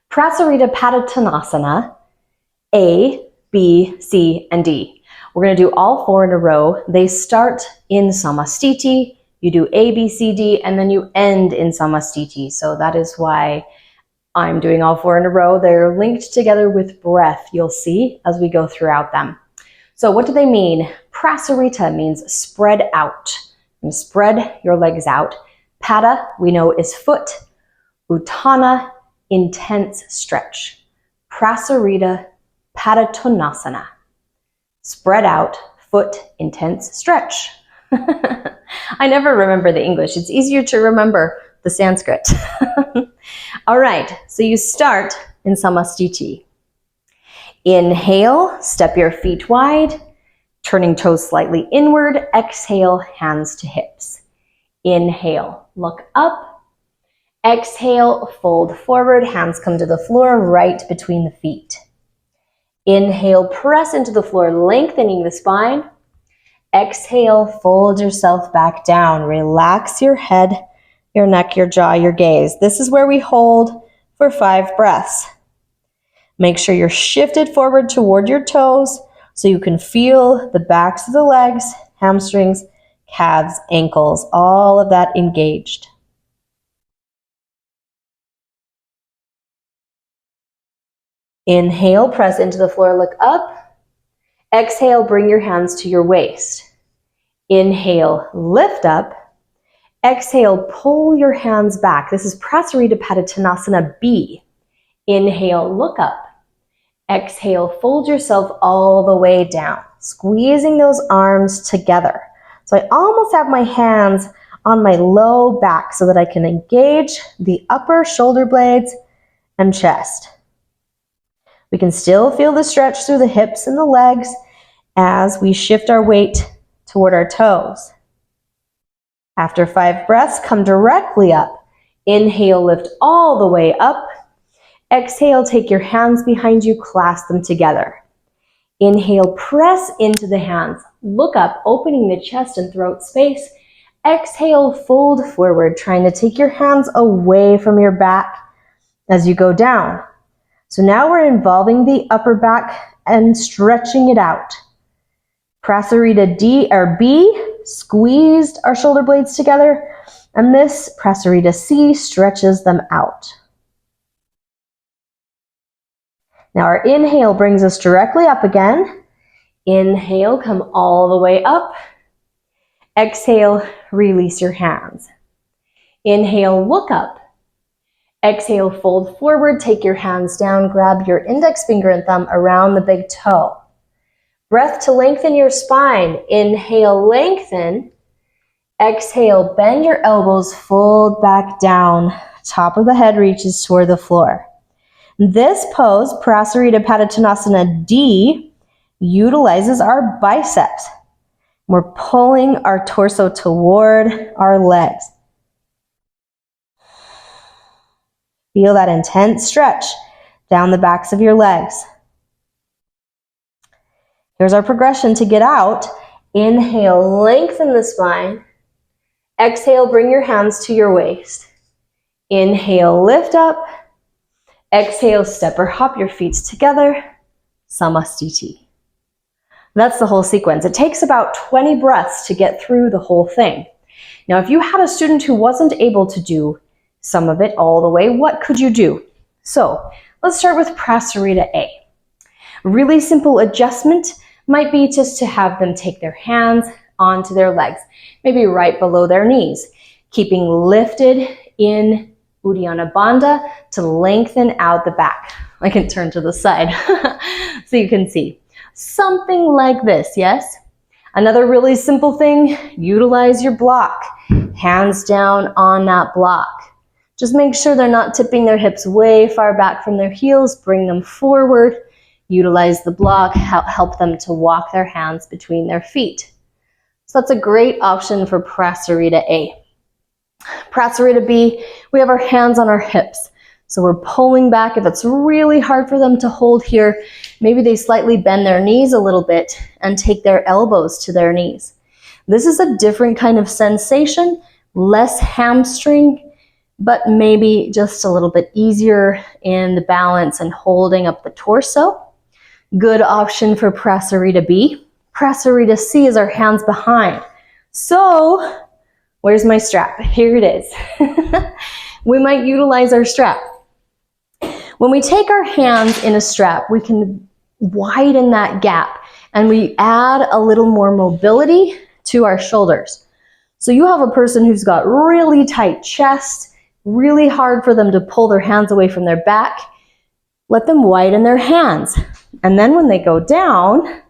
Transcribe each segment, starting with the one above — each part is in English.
Prasarita Padottanasana A, B, C, and D. We're going to do all four in a row. They start in samastiti. You do A, B, C, D, and then you end in samastiti. So that is why I'm doing all four in a row. They're linked together with breath, you'll see, as we go throughout them. So what do they mean? Prasarita means spread out. You spread your legs out. Pada, we know, is foot. Uttana, intense stretch. Prasarita Padottanasana. Spread out, foot, intense stretch. I never remember the English. It's easier to remember the Sanskrit. All right, so you start in samastiti. Inhale, step your feet wide, turning toes slightly inward. Exhale, hands to hips. Inhale, look up. Exhale, fold forward, hands come to the floor right between the feet. Inhale, press into the floor, lengthening the spine. Exhale, fold yourself back down. Relax your head, your neck, your jaw, your gaze. This is where we hold for 5 breaths. Make sure you're shifted forward toward your toes so you can feel the backs of the legs, hamstrings, calves, ankles, all of that engaged. Inhale, press into the floor, look up. Exhale, bring your hands to your waist. Inhale, lift up. Exhale, pull your hands back. This is Prasarita Padottanasana B. Inhale, look up. Exhale, fold yourself all the way down, squeezing those arms together. So I almost have my hands on my low back so that I can engage the upper shoulder blades and chest. We can still feel the stretch through the hips and the legs as we shift our weight toward our toes. After 5 breaths, come directly up. Inhale, lift all the way up. Exhale, take your hands behind you, clasp them together. Inhale, press into the hands. Look up, opening the chest and throat space. Exhale, fold forward, trying to take your hands away from your back as you go down. So now we're involving the upper back and stretching it out. Prasarita D or B, squeezed our shoulder blades together, and this Prasarita C stretches them out. Now our inhale brings us directly up again. Inhale, come all the way up. Exhale, release your hands. Inhale, look up. Exhale, fold forward, take your hands down, grab your index finger and thumb around the big toe. Breath to lengthen your spine. Inhale, lengthen. Exhale, bend your elbows, fold back down. Top of the head reaches toward the floor. This pose, Prasarita Padottanasana D, utilizes our biceps. We're pulling our torso toward our legs. Feel that intense stretch down the backs of your legs. Here's our progression to get out. Inhale, lengthen the spine. Exhale, bring your hands to your waist. Inhale, lift up. Exhale, step or hop your feet together. Samastiti. That's the whole sequence. It takes about 20 breaths to get through the whole thing. Now, if you had a student who wasn't able to do some of it all the way, what could you do? So let's start with Prasarita A. Really simple adjustment might be just to have them take their hands onto their legs, maybe right below their knees, keeping lifted in Uddiyana Bandha to lengthen out the back. I can turn to the side so you can see. Something like this, yes? Another really simple thing, utilize your block. Hands down on that block. Just make sure they're not tipping their hips way far back from their heels. Bring them forward. Utilize the block. Help them to walk their hands between their feet. So that's a great option for Prasarita A. Prasarita B, we have our hands on our hips. So we're pulling back. If it's really hard for them to hold here, maybe they slightly bend their knees a little bit and take their elbows to their knees. This is a different kind of sensation, less hamstring, but maybe just a little bit easier in the balance and holding up the torso. Good option for Prasarita B. Prasarita C is our hands behind. So, where's my strap? Here it is. We might utilize our strap. When we take our hands in a strap, we can widen that gap and we add a little more mobility to our shoulders. So you have a person who's got really tight chest, really hard for them to pull their hands away from their back. Let them widen their hands. And then when they go down,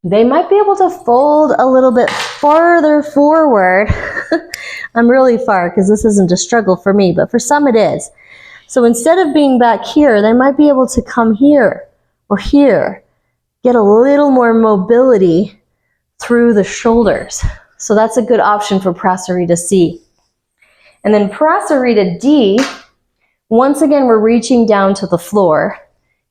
they might be able to fold a little bit farther forward. I'm really far because this isn't a struggle for me, but for some it is. So instead of being back here, they might be able to come here or here, get a little more mobility through the shoulders. So that's a good option for Prasarita C. And then Prasarita D, once again, we're reaching down to the floor,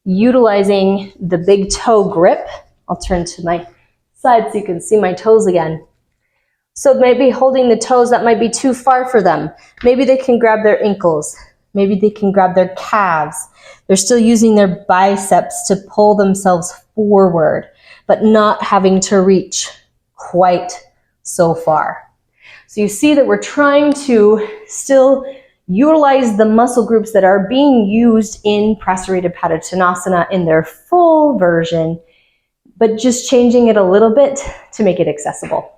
utilizing the big toe grip. I'll turn to my side so you can see my toes again. So maybe holding the toes, that might be too far for them. Maybe they can grab their ankles. Maybe they can grab their calves. They're still using their biceps to pull themselves forward, but not having to reach quite so far. So you see that we're trying to still utilize the muscle groups that are being used in Prasarita Padottanasana in their full version, but just changing it a little bit to make it accessible.